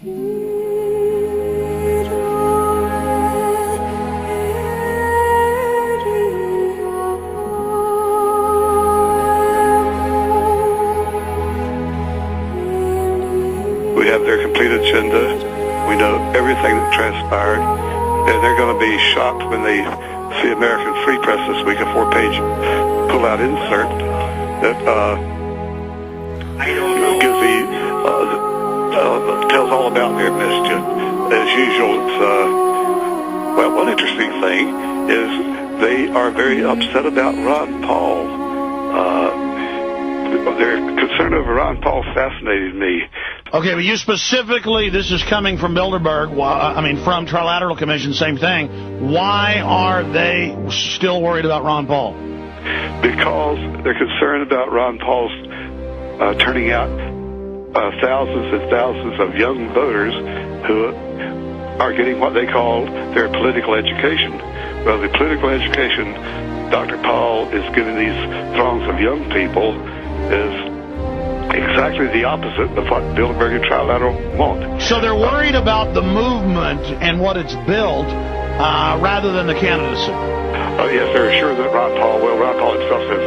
We have their complete agenda. We know everything that transpired. And they're going to be shocked when they see American Free Press this week, a 4-page pull-out insert that gives tells all about their mischief. As usual, it's, well, one interesting thing is they are very upset about Ron Paul. Their concern over Ron Paul fascinated me. Okay, but you specifically, this is coming from Bilderberg, from Trilateral Commission, same thing. Why are they still worried about Ron Paul? Because they're concerned about Ron Paul's turning out thousands and thousands of young voters who are getting what they call their political education. Well, the political education Dr. Paul is giving these throngs of young people is exactly the opposite of what Bilderberg and Trilateral want. So they're worried about the movement and what it's built rather than the candidacy. Yes, they're sure that Ron Paul himself says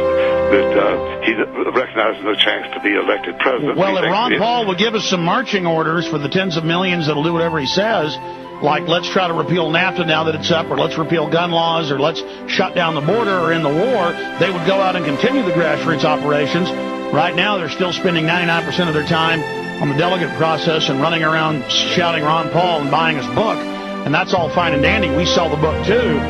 that he recognizes no chance to be elected president. Well, if Ron Paul would give us some marching orders for the tens of millions that'll do whatever he says, like let's try to repeal NAFTA now that it's up, or let's repeal gun laws, or let's shut down the border or end the war, they would go out and continue the grassroots operations. Right now, they're still spending 99% of their time on the delegate process and running around shouting Ron Paul and buying his book, and that's all fine and dandy. We sell the book, too.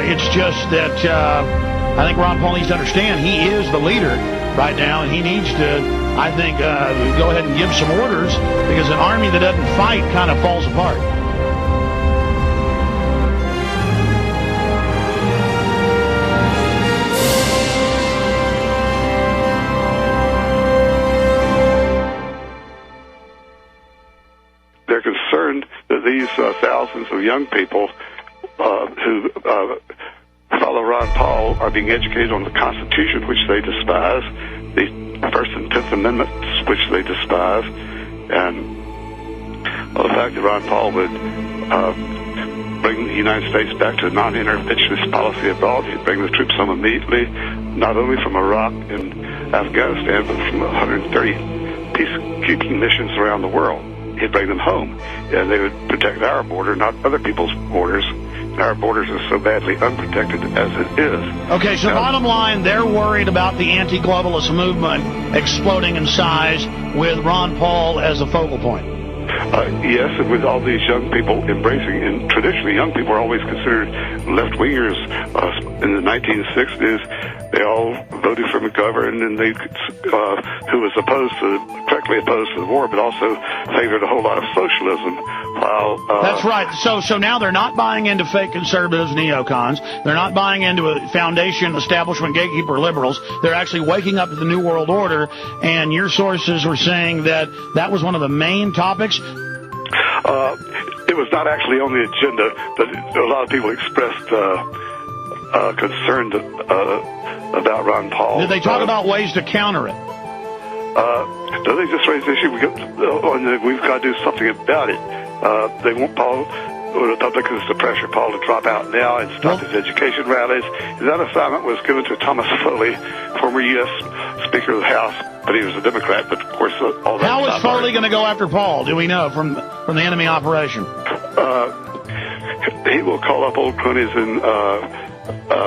It's just that I think Ron Paul needs to understand he is the leader right now, and he needs to, I think, go ahead and give some orders, because an army that doesn't fight kind of falls apart. They're concerned that these thousands of young people who follow Ron Paul are being educated on the Constitution, which they despise, the First and Tenth Amendments, which they despise, and the fact that Ron Paul would bring the United States back to a non-interventionist policy abroad. He'd bring the troops home immediately, not only from Iraq and Afghanistan, but from 130 peacekeeping missions around the world. He'd bring them home, and they would protect our border, not other people's borders. Our borders are so badly unprotected as it is. Okay, so bottom line, they're worried about the anti-globalist movement exploding in size with Ron Paul as a focal point. Yes, and with all these young people embracing, and traditionally young people are always considered left-wingers. In the 1960s, they all voted for McGovern, and they who was correctly opposed to the war, but also favored a whole lot of socialism. While that's right. So now they're not buying into fake conservatives, neocons. They're not buying into a foundation, establishment, gatekeeper liberals. They're actually waking up to the New World Order. And your sources were saying that that was one of the main topics. It was not actually on the agenda, but a lot of people expressed concern about Ron Paul. Did they talk about ways to counter it? No, they just raised the issue. We've got to do something about it. They want Republicans to pressure Paul to drop out now and stop his education rallies. And that assignment was given to Thomas Foley, former U.S. Speaker of the House, but he was a Democrat. But of course, all that. How is Foley going to go after Paul? Do we know from the enemy operation? He will call up old cronies in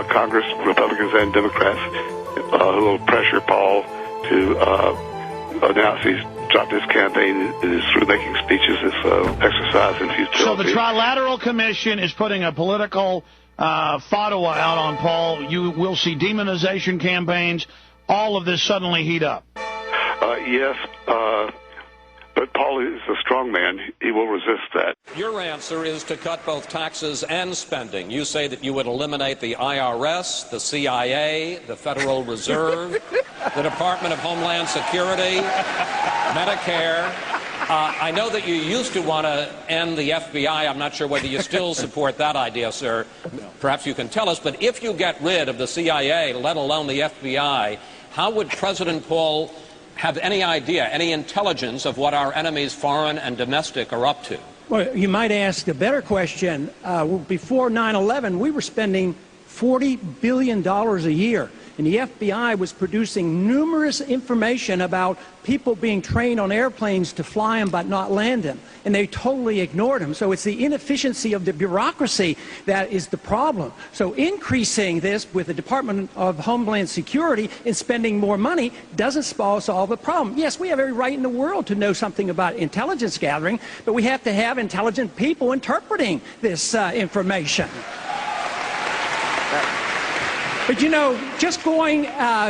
Congress, Republicans and Democrats, who will pressure Paul to announce he's dropped his campaign and is through making speeches, this exercise in futility. So the Trilateral Commission is putting a political fatwa out on Paul. You will see demonization campaigns, all of this suddenly heat up. Yes, but Paul is a strong man. He will resist that. Your answer is to cut both taxes and spending. You say that you would eliminate the IRS, the CIA, the Federal Reserve, the Department of Homeland Security, Medicare. I know that you used to want to end the FBI. I'm not sure whether you still support that idea, sir. Perhaps you can tell us. But if you get rid of the CIA, let alone the FBI, how would President Paul have any idea, any intelligence of what our enemies, foreign and domestic, are up to? Well, you might ask a better question. Before 9/11, we were spending $40 billion a year. And the FBI was producing numerous information about people being trained on airplanes to fly them but not land them. And they totally ignored them. So it's the inefficiency of the bureaucracy that is the problem. So increasing this with the Department of Homeland Security and spending more money doesn't solve the problem. Yes, we have every right in the world to know something about intelligence gathering, but we have to have intelligent people interpreting this information. But you know, just going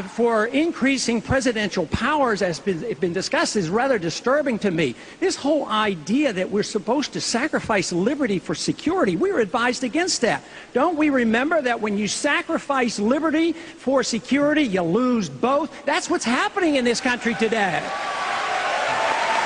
for increasing presidential powers, as been discussed, is rather disturbing to me. This whole idea that we're supposed to sacrifice liberty for security, we were advised against that. Don't we remember that when you sacrifice liberty for security, you lose both? That's what's happening in this country today.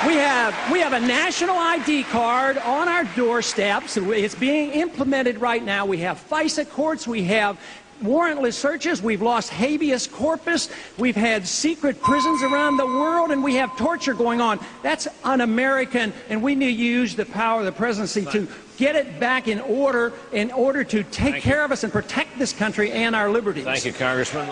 We have a national ID card on our doorsteps. It's being implemented right now. We have FISA courts. We have warrantless searches. We've lost habeas corpus. We've had secret prisons around the world, and we have torture going on. That's un-American, and we need to use the power of the presidency to get it back in order to take care of us and protect this country and our liberties. Thank you, Congressman.